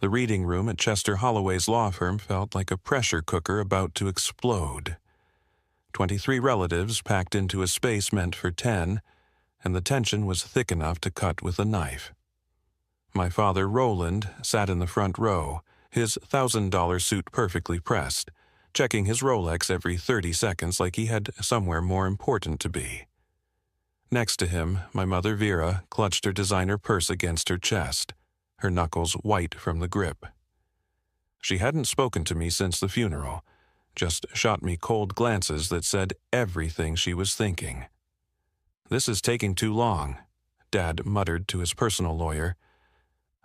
The reading room at Chester Holloway's law firm felt like a pressure cooker about to explode. 23 relatives packed into a space meant for 10, and the tension was thick enough to cut with a knife. My father, Roland, sat in the front row, his $1,000 suit perfectly pressed, checking his Rolex every 30 seconds like he had somewhere more important to be. Next to him, my mother, Vera, clutched her designer purse against her chest, her knuckles white from the grip. She hadn't spoken to me since the funeral, just shot me cold glances that said everything she was thinking. "This is taking too long," Dad muttered to his personal lawyer.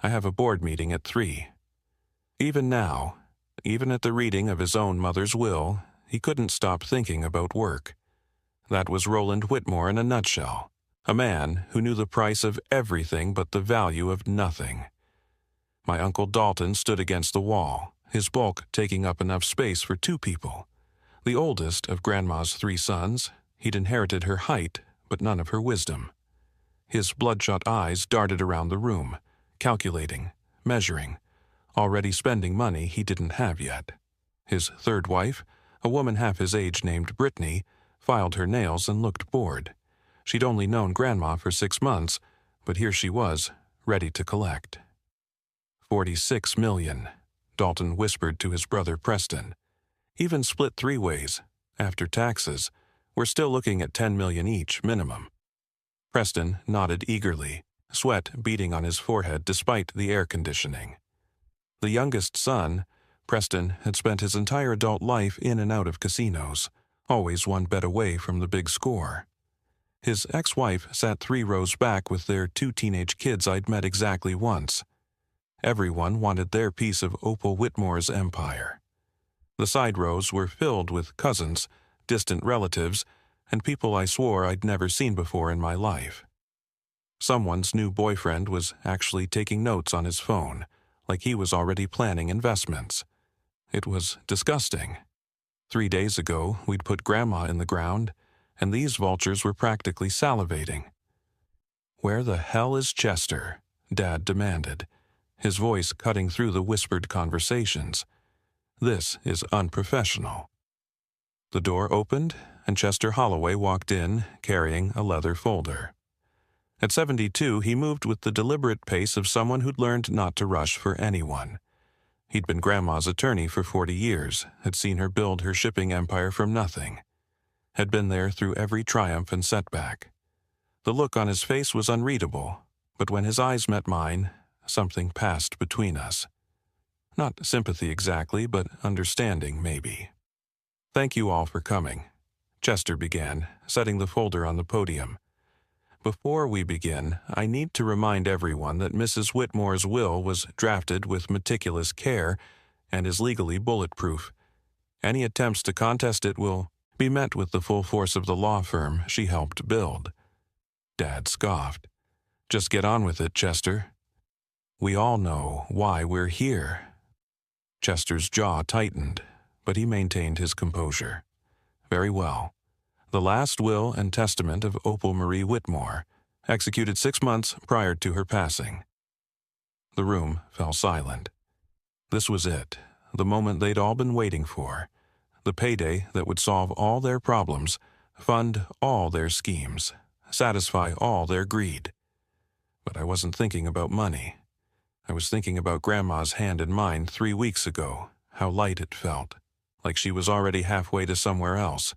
"I have a board meeting at 3. Even now, even at the reading of his own mother's will, he couldn't stop thinking about work. That was Roland Whitmore in a nutshell, a man who knew the price of everything but the value of nothing. My Uncle Dalton stood against the wall, his bulk taking up enough space for 2 people. The oldest of Grandma's 3 sons, he'd inherited her height, but none of her wisdom. His bloodshot eyes darted around the room, calculating, measuring, already spending money he didn't have yet. His 3rd wife, a woman half his age named Brittany, filed her nails and looked bored. She'd only known Grandma for 6 months, but here she was, ready to collect. $46 million, Dalton whispered to his brother Preston. Even split 3 ways, after taxes, we're still looking at $10 million each, minimum. Preston nodded eagerly, sweat beading on his forehead despite the air conditioning. The youngest son, Preston, had spent his entire adult life in and out of casinos, always one bet away from the big score. His ex-wife sat 3 rows back with their 2 teenage kids I'd met exactly once. Everyone wanted their piece of Opal Whitmore's empire. The side rows were filled with cousins, distant relatives, and people I swore I'd never seen before in my life. Someone's new boyfriend was actually taking notes on his phone, like he was already planning investments. It was disgusting. 3 days ago, we'd put Grandma in the ground, and these vultures were practically salivating. "Where the hell is Chester?" Dad demanded, his voice cutting through the whispered conversations. "This is unprofessional." The door opened, and Chester Holloway walked in, carrying a leather folder. At 72, he moved with the deliberate pace of someone who'd learned not to rush for anyone. He'd been Grandma's attorney for 40 years, had seen her build her shipping empire from nothing, had been there through every triumph and setback. The look on his face was unreadable, but when his eyes met mine, something passed between us. Not sympathy exactly, but understanding, maybe. "Thank you all for coming," Chester began, setting the folder on the podium. "Before we begin, I need to remind everyone that Mrs. Whitmore's will was drafted with meticulous care and is legally bulletproof. Any attempts to contest it will be met with the full force of the law firm she helped build." Dad scoffed. "Just get on with it, Chester. We all know why we're here." Chester's jaw tightened, but he maintained his composure. "Very well. The last will and testament of Opal Marie Whitmore, executed 6 months prior to her passing." The room fell silent. This was it, the moment they'd all been waiting for, the payday that would solve all their problems, fund all their schemes, satisfy all their greed. But I wasn't thinking about money. I was thinking about Grandma's hand in mine 3 weeks ago, how light it felt, like she was already halfway to somewhere else.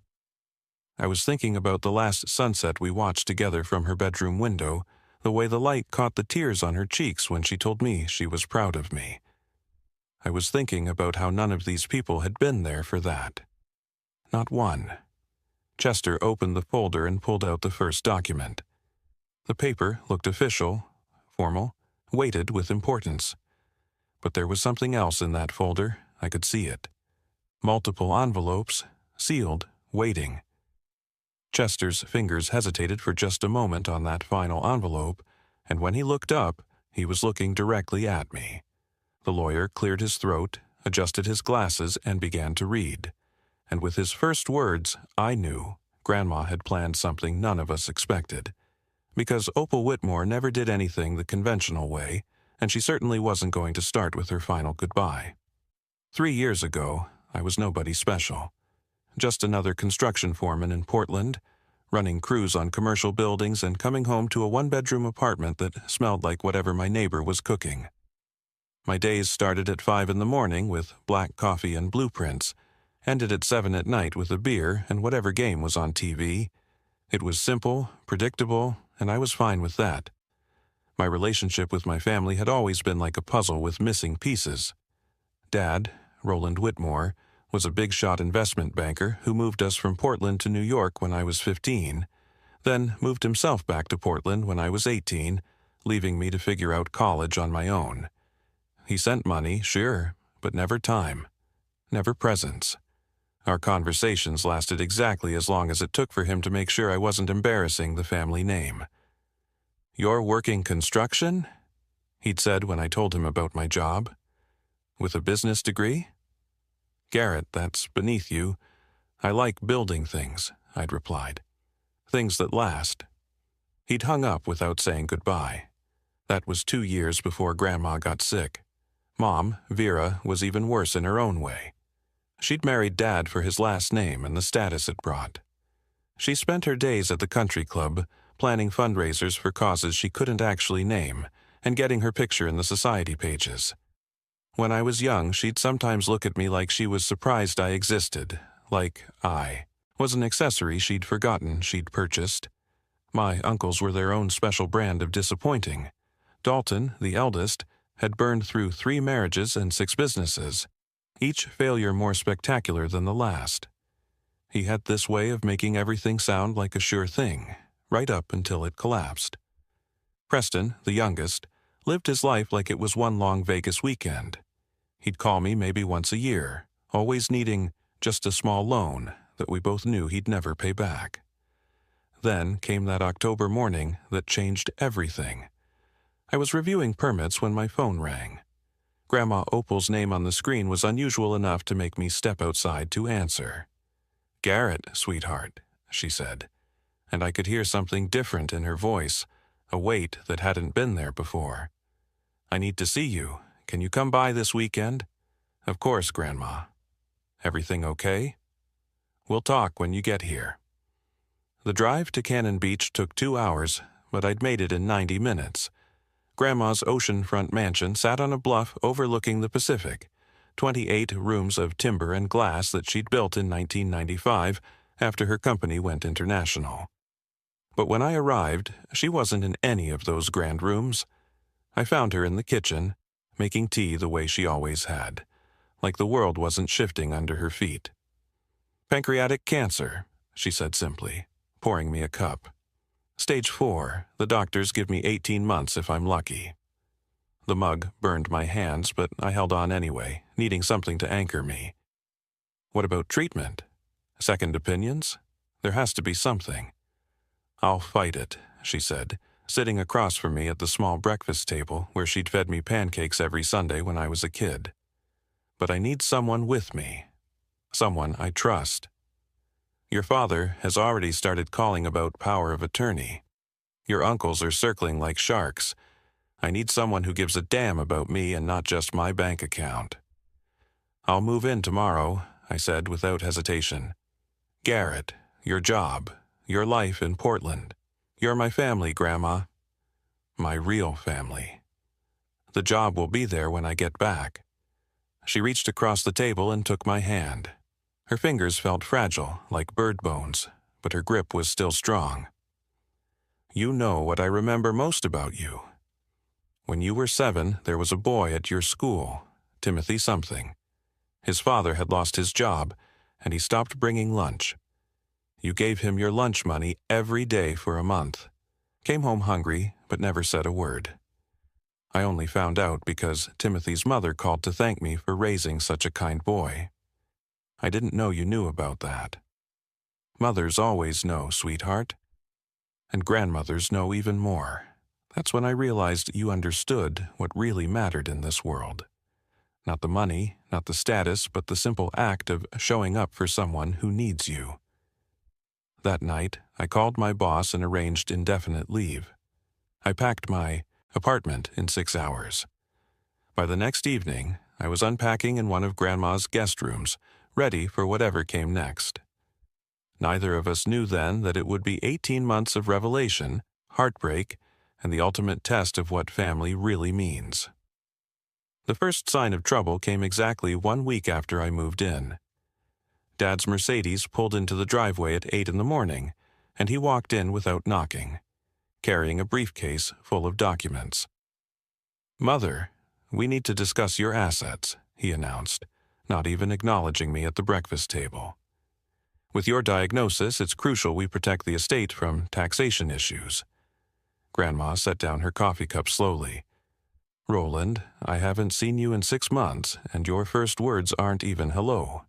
I was thinking about the last sunset we watched together from her bedroom window, the way the light caught the tears on her cheeks when she told me she was proud of me. I was thinking about how none of these people had been there for that. Not one. Chester opened the folder and pulled out the first document. The paper looked official, formal, weighted with importance. But there was something else in that folder. I could see it. Multiple envelopes, sealed, waiting. Chester's fingers hesitated for just a moment on that final envelope, and when he looked up, he was looking directly at me. The lawyer cleared his throat, adjusted his glasses, and began to read. And with his first words, I knew Grandma had planned something none of us expected. Because Opal Whitmore never did anything the conventional way, and she certainly wasn't going to start with her final goodbye. 3 years ago, I was nobody special. Just another construction foreman in Portland, running crews on commercial buildings and coming home to a one-bedroom apartment that smelled like whatever my neighbor was cooking. My days started at 5 in the morning with black coffee and blueprints, ended at 7 at night with a beer and whatever game was on TV. It was simple, predictable, and I was fine with that. My relationship with my family had always been like a puzzle with missing pieces. Dad, Roland Whitmore, was a big-shot investment banker who moved us from Portland to New York when I was 15, then moved himself back to Portland when I was 18, leaving me to figure out college on my own. He sent money, sure, but never time, never presence. Our conversations lasted exactly as long as it took for him to make sure I wasn't embarrassing the family name. "You're working construction?" he'd said when I told him about my job. "With a business degree?" "Garrett, that's beneath you. I like building things," I'd replied. "Things that last." He'd hung up without saying goodbye. That was 2 years before Grandma got sick. Mom, Vera, was even worse in her own way. She'd married Dad for his last name and the status it brought. She spent her days at the country club, planning fundraisers for causes she couldn't actually name, and getting her picture in the society pages. When I was young, she'd sometimes look at me like she was surprised I existed, like I was an accessory she'd forgotten she'd purchased. My uncles were their own special brand of disappointing. Dalton, the eldest, had burned through 3 marriages and 6 businesses, each failure more spectacular than the last. He had this way of making everything sound like a sure thing, right up until it collapsed. Preston, the youngest, lived his life like it was one long Vegas weekend. He'd call me maybe once a year, always needing just a small loan that we both knew he'd never pay back. Then came that October morning that changed everything. I was reviewing permits when my phone rang. Grandma Opal's name on the screen was unusual enough to make me step outside to answer. "Garrett, sweetheart," she said, and I could hear something different in her voice, a weight that hadn't been there before. "I need to see you. Can you come by this weekend?" "Of course, Grandma." "Everything okay?" "We'll talk when you get here." The drive to Cannon Beach took 2 hours, but I'd made it in 90 minutes. Grandma's oceanfront mansion sat on a bluff overlooking the Pacific, 28 rooms of timber and glass that she'd built in 1995 after her company went international. But when I arrived, she wasn't in any of those grand rooms. I found her in the kitchen, making tea the way she always had, like the world wasn't shifting under her feet. "Pancreatic cancer," she said simply, pouring me a cup. "Stage 4, the doctors give me 18 months if I'm lucky." The mug burned my hands, but I held on anyway, needing something to anchor me. "What about treatment? Second opinions? There has to be something." "I'll fight it," she said, sitting across from me at the small breakfast table where she'd fed me pancakes every Sunday when I was a kid. "But I need someone with me. Someone I trust. Your father has already started calling about power of attorney. Your uncles are circling like sharks. I need someone who gives a damn about me and not just my bank account." "I'll move in tomorrow," I said without hesitation. "Garrett, your job, your life in Portland. You're my family, Grandma. My real family. The job will be there when I get back." She reached across the table and took my hand. Her fingers felt fragile, like bird bones, but her grip was still strong. "You know what I remember most about you. When you were 7, there was a boy at your school, Timothy something. His father had lost his job, and he stopped bringing lunch. You gave him your lunch money every day for a month. Came home hungry, but never said a word. I only found out because Timothy's mother called to thank me for raising such a kind boy. I didn't know you knew about that. Mothers always know, sweetheart. And grandmothers know even more. That's when I realized you understood what really mattered in this world. Not the money, not the status, but the simple act of showing up for someone who needs you." That night, I called my boss and arranged indefinite leave. I packed my apartment in 6 hours. By the next evening, I was unpacking in one of Grandma's guest rooms, ready for whatever came next. Neither of us knew then that it would be 18 months of revelation, heartbreak, and the ultimate test of what family really means. The first sign of trouble came exactly 1 week after I moved in. Dad's Mercedes pulled into the driveway at 8 in the morning, and he walked in without knocking, carrying a briefcase full of documents. "Mother, we need to discuss your assets," he announced, not even acknowledging me at the breakfast table. "With your diagnosis, it's crucial we protect the estate from taxation issues." Grandma set down her coffee cup slowly. "Roland, I haven't seen you in 6 months, and your first words aren't even hello."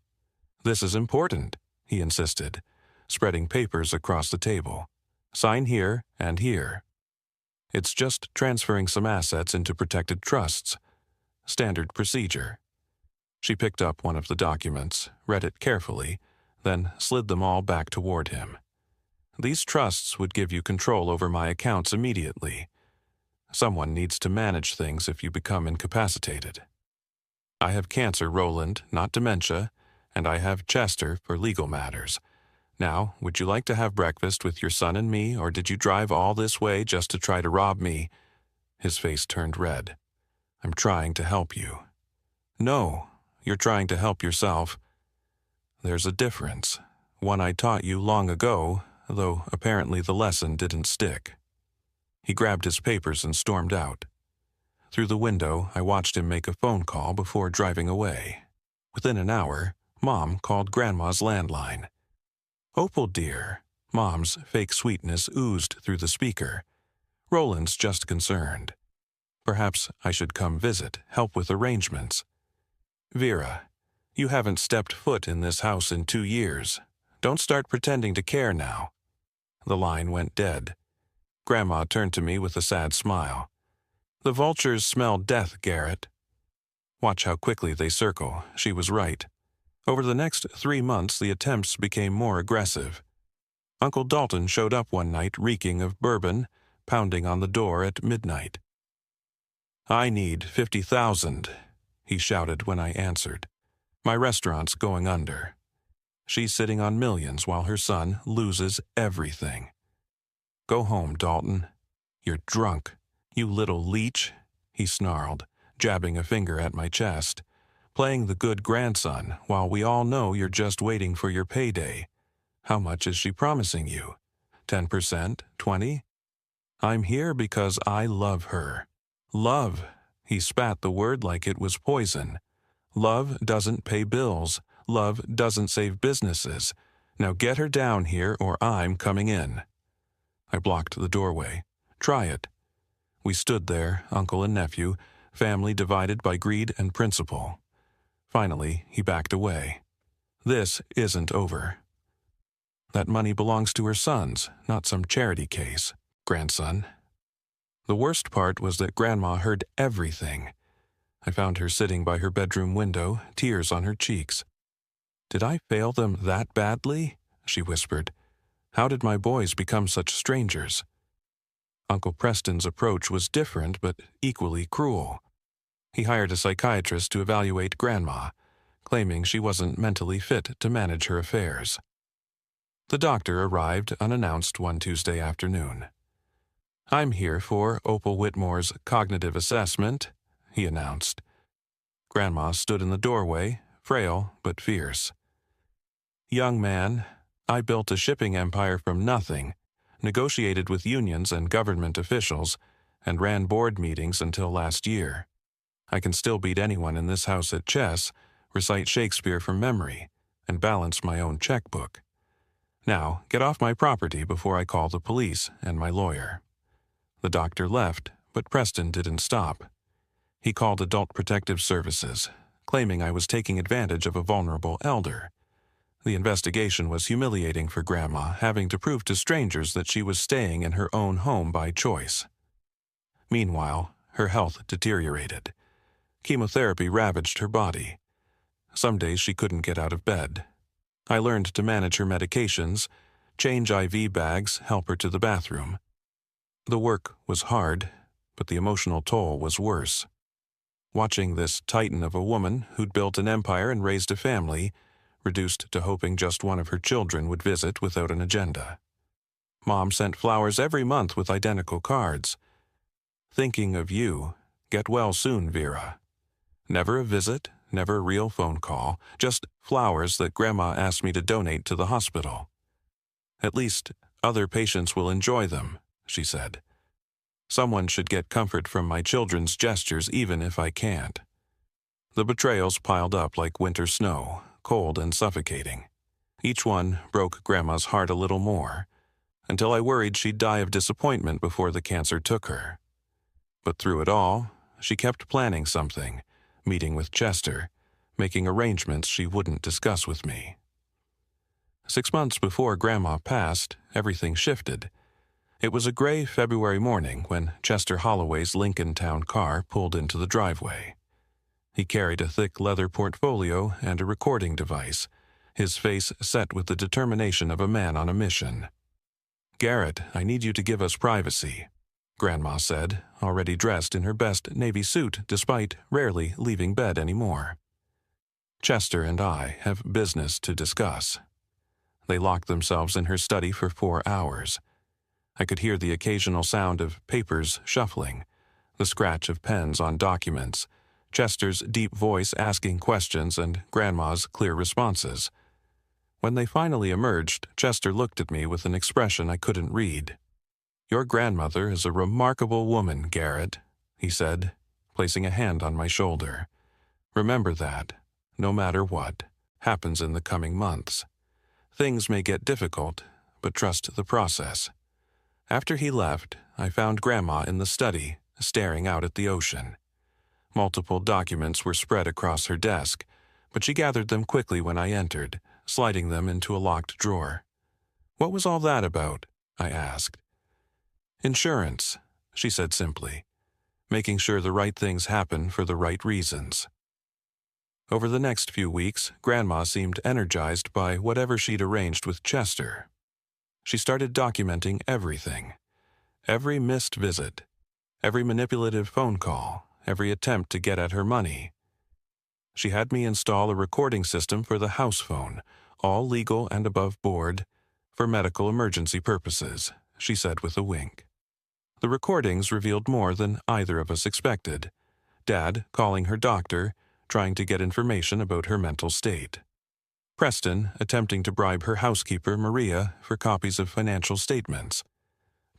"This is important," he insisted, spreading papers across the table. "Sign here and here. It's just transferring some assets into protected trusts. Standard procedure." She picked up one of the documents, read it carefully, then slid them all back toward him. "These trusts would give you control over my accounts immediately. Someone needs to manage things if you become incapacitated. I have cancer, Roland, not dementia, and I have Chester for legal matters. Now, would you like to have breakfast with your son and me, or did you drive all this way just to try to rob me?" His face turned red. "I'm trying to help you." "No, you're trying to help yourself." "There's a difference, one I taught you long ago, though apparently the lesson didn't stick." He grabbed his papers and stormed out. Through the window, I watched him make a phone call before driving away. Within an hour, Mom called Grandma's landline. "Opal, dear," Mom's fake sweetness oozed through the speaker. "Roland's just concerned. Perhaps I should come visit, help with arrangements. Vera, you haven't stepped foot in this house in 2 years. Don't start pretending to care now." The line went dead. Grandma turned to me with a sad smile. "The vultures smell death, Garrett." Watch how quickly they circle. She was right. Over the next 3 months, the attempts became more aggressive. Uncle Dalton showed up one night reeking of bourbon, pounding on the door at midnight. "I need 50,000, he shouted when I answered. "My restaurant's going under. She's sitting on millions while her son loses everything. Go home, Dalton. You're drunk, you little leech," he snarled, jabbing a finger at my chest. "Playing the good grandson while we all know you're just waiting for your payday. How much is she promising you? 10%? 20? I'm here because I love her. Love," he spat the word like it was poison. "Love doesn't pay bills. Love doesn't save businesses. Now get her down here or I'm coming in." I blocked the doorway. "Try it." We stood there, uncle and nephew, family divided by greed and principle. Finally, he backed away. "This isn't over. That money belongs to her sons, not some charity case, grandson." The worst part was that Grandma heard everything. I found her sitting by her bedroom window, tears on her cheeks. "Did I fail them that badly?" she whispered. "How did my boys become such strangers?" Uncle Preston's approach was different but equally cruel. He hired a psychiatrist to evaluate Grandma, claiming she wasn't mentally fit to manage her affairs. The doctor arrived unannounced one Tuesday afternoon. "I'm here for Opal Whitmore's cognitive assessment," he announced. Grandma stood in the doorway, frail but fierce. "Young man, I built a shipping empire from nothing, negotiated with unions and government officials, and ran board meetings until last year. I can still beat anyone in this house at chess, recite Shakespeare from memory, and balance my own checkbook. Now, get off my property before I call the police and my lawyer." The doctor left, but Preston didn't stop. He called Adult Protective Services, claiming I was taking advantage of a vulnerable elder. The investigation was humiliating for Grandma, having to prove to strangers that she was staying in her own home by choice. Meanwhile, her health deteriorated. Chemotherapy ravaged her body. Some days she couldn't get out of bed. I learned to manage her medications, change IV bags, help her to the bathroom. The work was hard, but the emotional toll was worse. Watching this titan of a woman who'd built an empire and raised a family, reduced to hoping just one of her children would visit without an agenda. Mom sent flowers every month with identical cards. Thinking of you. Get well soon, Vera. Never a visit, never a real phone call, just flowers that Grandma asked me to donate to the hospital. At least other patients will enjoy them, she said. Someone should get comfort from my children's gestures even if I can't. The betrayals piled up like winter snow, cold and suffocating. Each one broke Grandma's heart a little more, until I worried she'd die of disappointment before the cancer took her. But through it all, she kept planning something, meeting with Chester, making arrangements she wouldn't discuss with me. 6 months before Grandma passed, everything shifted. It was a gray February morning when Chester Holloway's Lincoln Town car pulled into the driveway. He carried a thick leather portfolio and a recording device, his face set with the determination of a man on a mission. "Garrett, I need you to give us privacy," Grandma said, already dressed in her best navy suit despite rarely leaving bed anymore. "Chester and I have business to discuss." They locked themselves in her study for 4 hours. I could hear the occasional sound of papers shuffling, the scratch of pens on documents, Chester's deep voice asking questions and Grandma's clear responses. When they finally emerged, Chester looked at me with an expression I couldn't read. "Your grandmother is a remarkable woman, Garrett," he said, placing a hand on my shoulder. "Remember that, no matter what happens in the coming months. Things may get difficult, but trust the process." After he left, I found Grandma in the study, staring out at the ocean. Multiple documents were spread across her desk, but she gathered them quickly when I entered, sliding them into a locked drawer. "What was all that about?" I asked. "Insurance," she said simply, "making sure the right things happen for the right reasons." Over the next few weeks, Grandma seemed energized by whatever she'd arranged with Chester. She started documenting everything. Every missed visit, every manipulative phone call, every attempt to get at her money. She had me install a recording system for the house phone, all legal and above board, for medical emergency purposes, she said with a wink. The recordings revealed more than either of us expected. Dad calling her doctor, trying to get information about her mental state. Preston attempting to bribe her housekeeper, Maria, for copies of financial statements.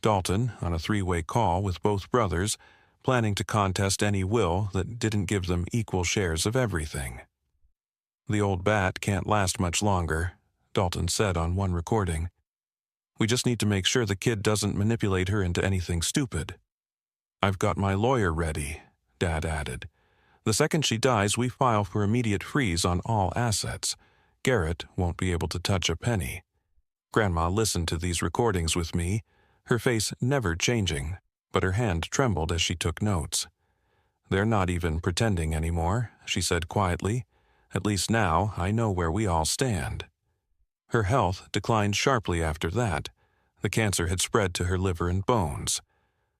Dalton on a 3-way call with both brothers, planning to contest any will that didn't give them equal shares of everything. "The old bat can't last much longer," Dalton said on one recording. "We just need to make sure the kid doesn't manipulate her into anything stupid." "I've got my lawyer ready," Dad added. "The second she dies, we file for immediate freeze on all assets. Garrett won't be able to touch a penny." Grandma listened to these recordings with me, her face never changing, but her hand trembled as she took notes. "They're not even pretending anymore," she said quietly. "At least now I know where we all stand." Her health declined sharply after that. The cancer had spread to her liver and bones.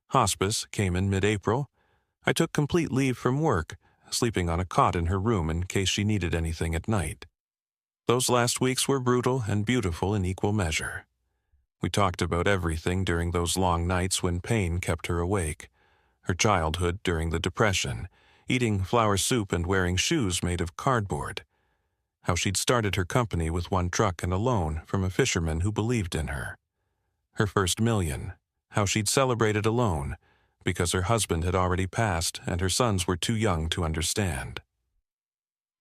Hospice came in mid-April. I took complete leave from work, sleeping on a cot in her room in case she needed anything at night. Those last weeks were brutal and beautiful in equal measure. We talked about everything during those long nights when pain kept her awake. Her childhood during the Depression, eating flour soup and wearing shoes made of cardboard. How she'd started her company with 1 truck and a loan from a fisherman who believed in her. Her first $1 million. How she'd celebrated alone, because her husband had already passed and her sons were too young to understand.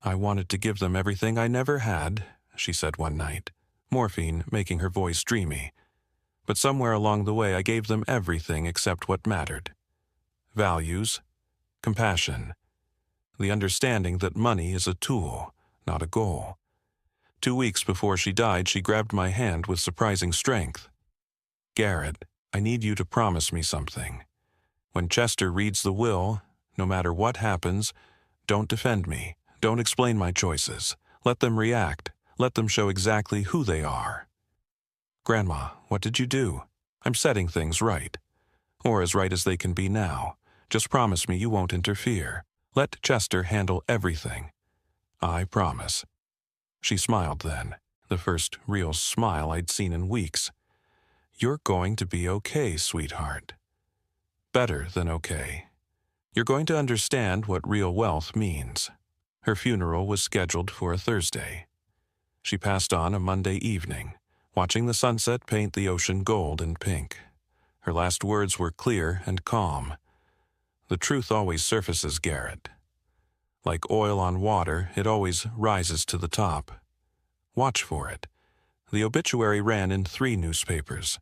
"I wanted to give them everything I never had," she said one night, morphine making her voice dreamy. "But somewhere along the way I gave them everything except what mattered. Values, compassion, the understanding that money is a tool, not a goal." 2 weeks before she died, she grabbed my hand with surprising strength. "Garrett, I need you to promise me something. When Chester reads the will, no matter what happens, don't defend me. Don't explain my choices. Let them react. Let them show exactly who they are." "Grandma, what did you do?" "I'm setting things right. Or as right as they can be now. Just promise me you won't interfere. Let Chester handle everything. I promise. She smiled then, the first real smile I'd seen in weeks. You're going to be okay, sweetheart. Better than okay. You're going to understand what real wealth means. Her funeral was scheduled for a Thursday. She passed on a Monday evening, watching the sunset paint the ocean gold and pink. Her last words were clear and calm. The truth always surfaces, Garrett. Like oil on water, it always rises to the top. Watch for it. The obituary ran in 3 newspapers.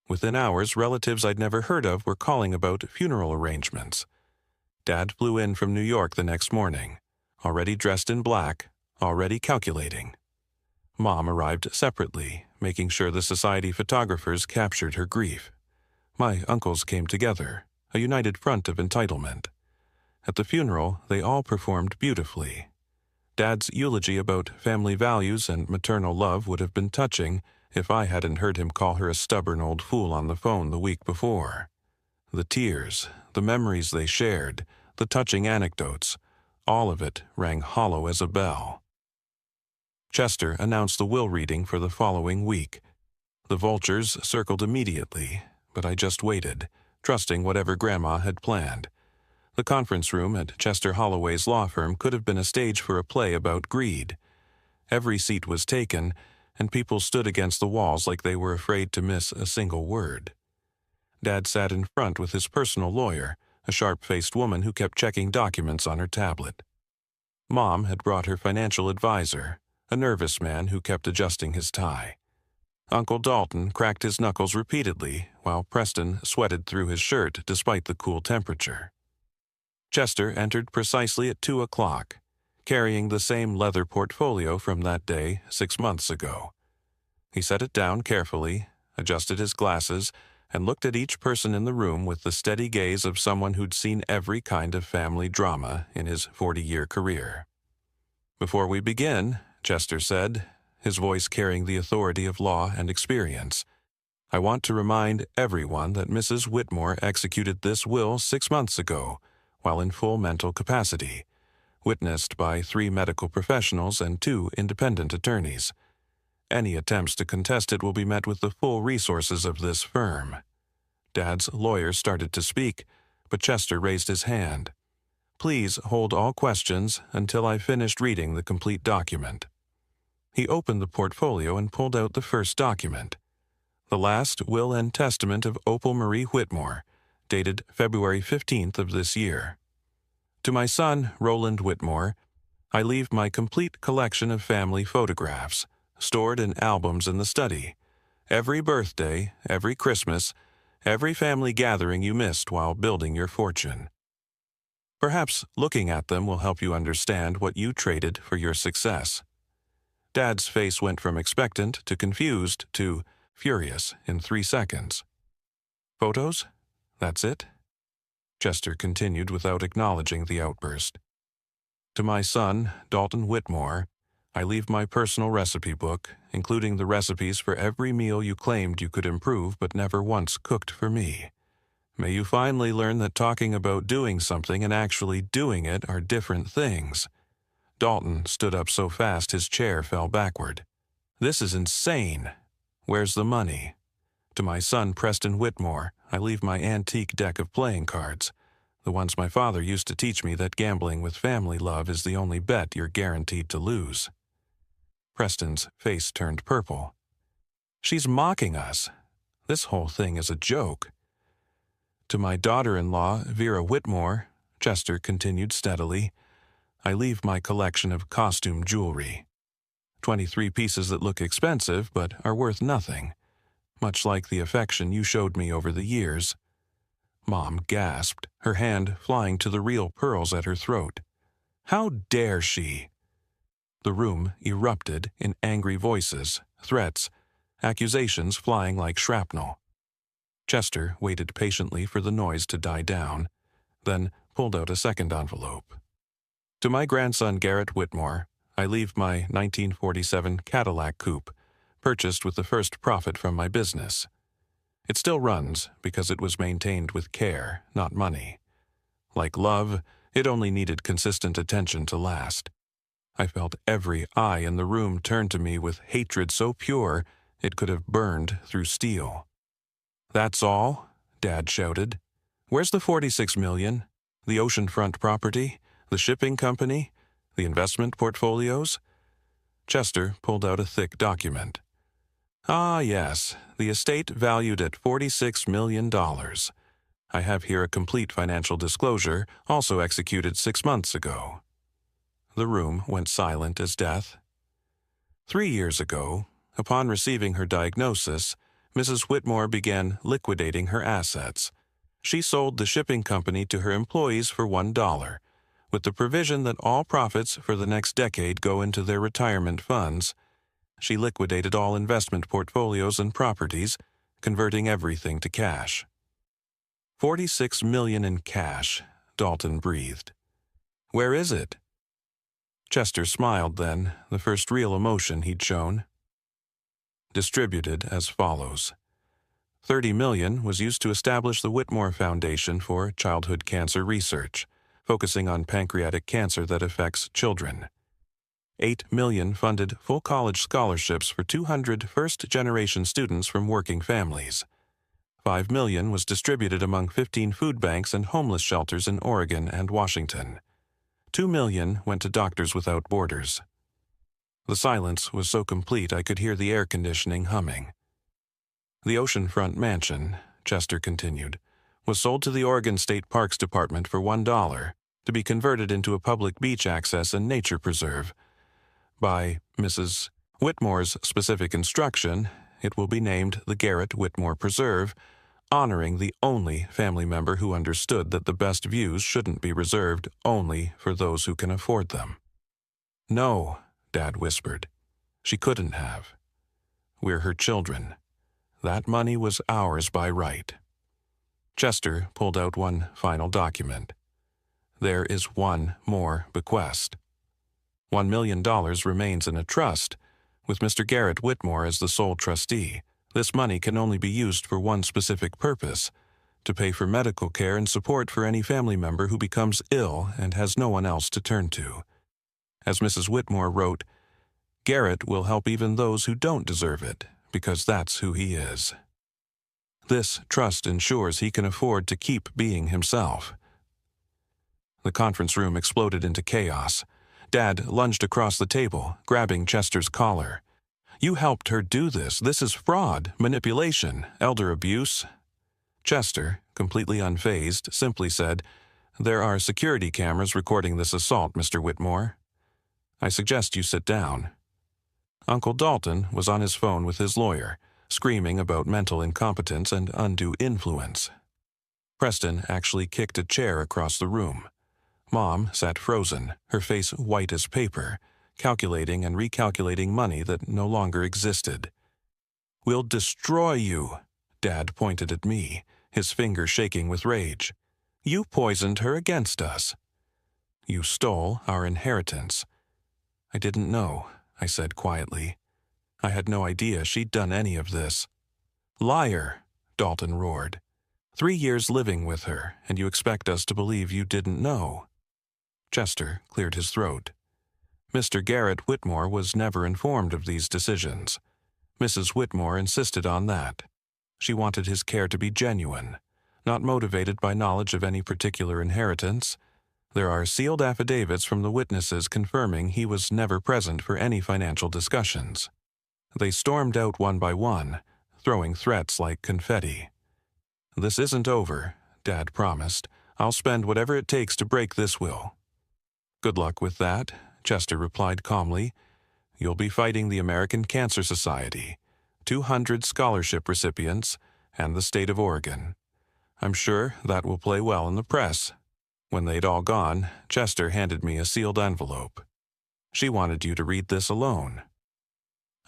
Within hours, relatives I'd never heard of were calling about funeral arrangements. Dad flew in from New York the next morning, already dressed in black, already calculating. Mom arrived separately, making sure the society photographers captured her grief. My uncles came together, a united front of entitlement. At the funeral, they all performed beautifully. Dad's eulogy about family values and maternal love would have been touching if I hadn't heard him call her a stubborn old fool on the phone the week before. The tears, the memories they shared, the touching anecdotes, all of it rang hollow as a bell. Chester announced the will reading for the following week. The vultures circled immediately, but I just waited, trusting whatever Grandma had planned. The conference room at Chester Holloway's law firm could have been a stage for a play about greed. Every seat was taken, and people stood against the walls like they were afraid to miss a single word. Dad sat in front with his personal lawyer, a sharp-faced woman who kept checking documents on her tablet. Mom had brought her financial advisor, a nervous man who kept adjusting his tie. Uncle Dalton cracked his knuckles repeatedly, while Preston sweated through his shirt despite the cool temperature. Chester entered precisely at 2 o'clock, carrying the same leather portfolio from that day 6 months ago. He set it down carefully, adjusted his glasses, and looked at each person in the room with the steady gaze of someone who'd seen every kind of family drama in his 40-year career. "Before we begin," Chester said, his voice carrying the authority of law and experience, "I want to remind everyone that Mrs. Whitmore executed this will 6 months ago, while in full mental capacity, witnessed by 3 medical professionals and 2 independent attorneys. Any attempts to contest it will be met with the full resources of this firm." Dad's lawyer started to speak, but Chester raised his hand. "Please hold all questions until I've finished reading the complete document." He opened the portfolio and pulled out the first document. The last will and testament of Opal Marie Whitmore, dated February 15th of this year. "To my son, Roland Whitmore, I leave my complete collection of family photographs, stored in albums in the study. Every birthday, every Christmas, every family gathering you missed while building your fortune. Perhaps looking at them will help you understand what you traded for your success." Dad's face went from expectant to confused to furious in 3 seconds. "Photos? That's it?" Chester continued without acknowledging the outburst. "To my son, Dalton Whitmore, I leave my personal recipe book, including the recipes for every meal you claimed you could improve but never once cooked for me. May you finally learn that talking about doing something and actually doing it are different things." Dalton stood up so fast his chair fell backward. "This is insane. Where's the money? To my son, Preston Whitmore, I leave my antique deck of playing cards, the ones my father used to teach me that gambling with family love is the only bet you're guaranteed to lose." Preston's face turned purple. "She's mocking us. This whole thing is a joke." "To my daughter-in-law, Vera Whitmore," Chester continued steadily, "I leave my collection of costume jewelry. 23 pieces that look expensive but are worth nothing, much like the affection you showed me over the years." Mom gasped, her hand flying to the real pearls at her throat. "How dare she?" The room erupted in angry voices, threats, accusations flying like shrapnel. Chester waited patiently for the noise to die down, then pulled out a second envelope. "To my grandson Garrett Whitmore, I leave my 1947 Cadillac coupe, purchased with the first profit from my business. It still runs because it was maintained with care, not money. Like love, it only needed consistent attention to last. I felt every eye in the room turn to me with hatred so pure it could have burned through steel. "That's all?" Dad shouted. "Where's the 46 million? The oceanfront property? The shipping company? The investment portfolios?" Chester pulled out a thick document. "Ah, yes, the estate valued at $46 million. I have here a complete financial disclosure, also executed 6 months ago." The room went silent as death. 3 years ago, upon receiving her diagnosis, Mrs. Whitmore began liquidating her assets. She sold the shipping company to her employees for $1, with the provision that all profits for the next decade go into their retirement funds. She liquidated all investment portfolios and properties, converting everything to cash. $46 million in cash, Dalton breathed. "Where is it?" Chester smiled then, the first real emotion he'd shown. Distributed as follows. $30 million was used to establish the Whitmore Foundation for Childhood Cancer Research, focusing on pancreatic cancer that affects children. $8 million funded full college scholarships for 200 first-generation students from working families. $5 million was distributed among 15 food banks and homeless shelters in Oregon and Washington. $2 million went to Doctors Without Borders. The silence was so complete I could hear the air conditioning humming. "The oceanfront mansion," Chester continued, "was sold to the Oregon State Parks Department for $1 to be converted into a public beach access and nature preserve. By Mrs. Whitmore's specific instruction, it will be named the Garrett Whitmore Preserve, honoring the only family member who understood that the best views shouldn't be reserved only for those who can afford them." "No," Dad whispered. "She couldn't have. We're her children. That money was ours by right." Chester pulled out one final document. "There is one more bequest. $1 million remains in a trust, with Mr. Garrett Whitmore as the sole trustee. This money can only be used for one specific purpose, to pay for medical care and support for any family member who becomes ill and has no one else to turn to. As Mrs. Whitmore wrote, Garrett will help even those who don't deserve it, because that's who he is. This trust ensures he can afford to keep being himself." The conference room exploded into chaos. Dad lunged across the table, grabbing Chester's collar. "You helped her do this. This is fraud, manipulation, elder abuse." Chester, completely unfazed, simply said, "There are security cameras recording this assault, Mr. Whitmore. I suggest you sit down." Uncle Dalton was on his phone with his lawyer, screaming about mental incompetence and undue influence. Preston actually kicked a chair across the room. Mom sat frozen, her face white as paper, calculating and recalculating money that no longer existed. "We'll destroy you," Dad pointed at me, his finger shaking with rage. "You poisoned her against us. You stole our inheritance." "I didn't know," I said quietly. "I had no idea she'd done any of this." "Liar," Dalton roared. 3 years living with her, and you expect us to believe you didn't know." Chester cleared his throat. Mr. Garrett Whitmore was never informed of these decisions. Mrs. Whitmore insisted on that. She wanted his care to be genuine, not motivated by knowledge of any particular inheritance. There are sealed affidavits from the witnesses confirming he was never present for any financial discussions. They stormed out one by one, throwing threats like confetti. "This isn't over," Dad promised. "I'll spend whatever it takes to break this will." "Good luck with that," Chester replied calmly. "You'll be fighting the American Cancer Society, 200 scholarship recipients, and the state of Oregon. I'm sure that will play well in the press." When they'd all gone, Chester handed me a sealed envelope. "She wanted you to read this alone."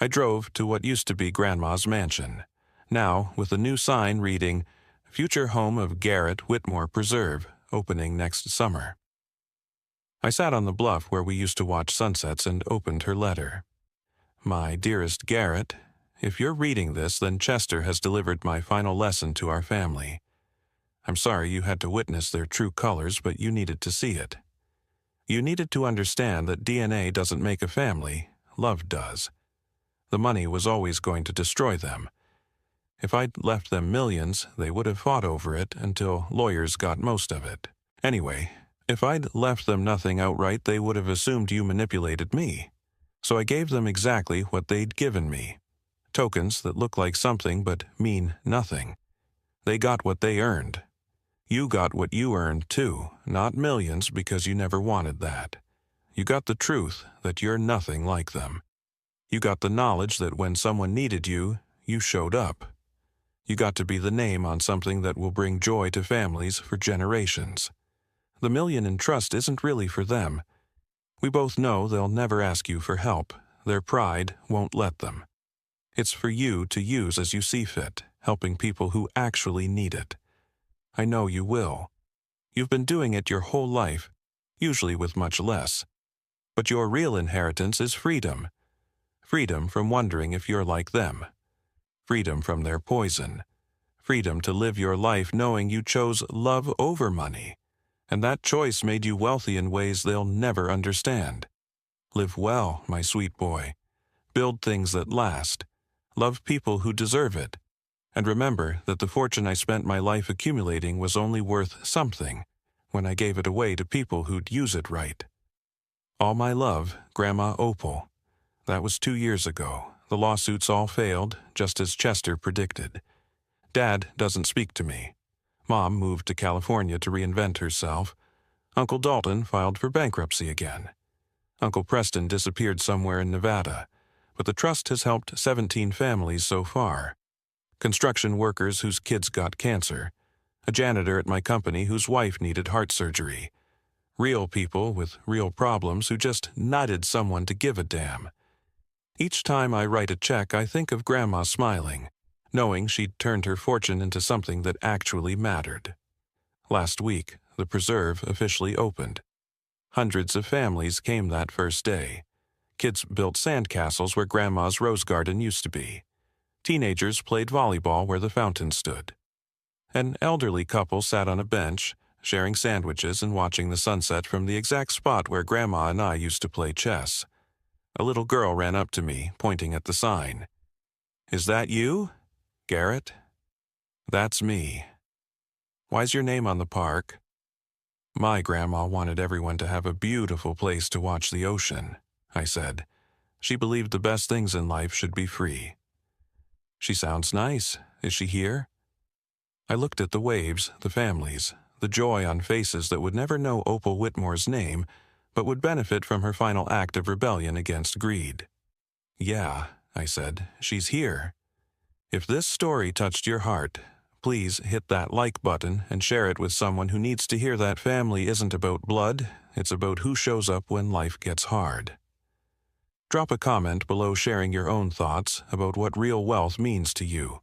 I drove to what used to be Grandma's mansion, now with a new sign reading, "Future home of Garrett Whitmore Preserve, opening next summer." I sat on the bluff where we used to watch sunsets and opened her letter. "My dearest Garrett, if you're reading this, then Chester has delivered my final lesson to our family. I'm sorry you had to witness their true colors, but you needed to see it. You needed to understand that DNA doesn't make a family, love does. The money was always going to destroy them. If I'd left them millions, they would have fought over it until lawyers got most of it. Anyway, if I'd left them nothing outright, they would have assumed you manipulated me. So I gave them exactly what they'd given me. Tokens that look like something but mean nothing. They got what they earned. You got what you earned too, not millions because you never wanted that. You got the truth that you're nothing like them. You got the knowledge that when someone needed you, you showed up. You got to be the name on something that will bring joy to families for generations. The $1 million in trust isn't really for them. We both know they'll never ask you for help. Their pride won't let them. It's for you to use as you see fit, helping people who actually need it. I know you will. You've been doing it your whole life, usually with much less. But your real inheritance is freedom. Freedom from wondering if you're like them. Freedom from their poison. Freedom to live your life knowing you chose love over money. And that choice made you wealthy in ways they'll never understand. Live well, my sweet boy. Build things that last. Love people who deserve it. And remember that the fortune I spent my life accumulating was only worth something when I gave it away to people who'd use it right. All my love, Grandma Opal. That was 2 years ago. The lawsuits all failed, just as Chester predicted. Dad doesn't speak to me. Mom moved to California to reinvent herself. Uncle Dalton filed for bankruptcy again. Uncle Preston disappeared somewhere in Nevada, but the trust has helped 17 families so far. Construction workers whose kids got cancer. A janitor at my company whose wife needed heart surgery. Real people with real problems who just needed someone to give a damn. Each time I write a check, I think of Grandma smiling, knowing she'd turned her fortune into something that actually mattered. Last week, the preserve officially opened. Hundreds of families came that first day. Kids built sandcastles where Grandma's rose garden used to be. Teenagers played volleyball where the fountain stood. An elderly couple sat on a bench, sharing sandwiches and watching the sunset from the exact spot where Grandma and I used to play chess. A little girl ran up to me, pointing at the sign. "Is that you, Garrett?" "That's me." "Why's your name on the park?" "My grandma wanted everyone to have a beautiful place to watch the ocean," I said. "She believed the best things in life should be free." "She sounds nice. Is she here?" I looked at the waves, the families, the joy on faces that would never know Opal Whitmore's name, but would benefit from her final act of rebellion against greed. "Yeah," I said, "she's here." If this story touched your heart, please hit that like button and share it with someone who needs to hear that family isn't about blood, it's about who shows up when life gets hard. Drop a comment below sharing your own thoughts about what real wealth means to you.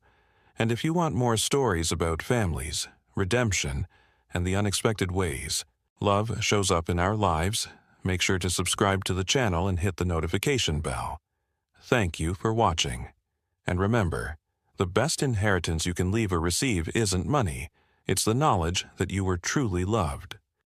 And if you want more stories about families, redemption, and the unexpected ways love shows up in our lives, make sure to subscribe to the channel and hit the notification bell. Thank you for watching. And remember, the best inheritance you can leave or receive isn't money, it's the knowledge that you were truly loved.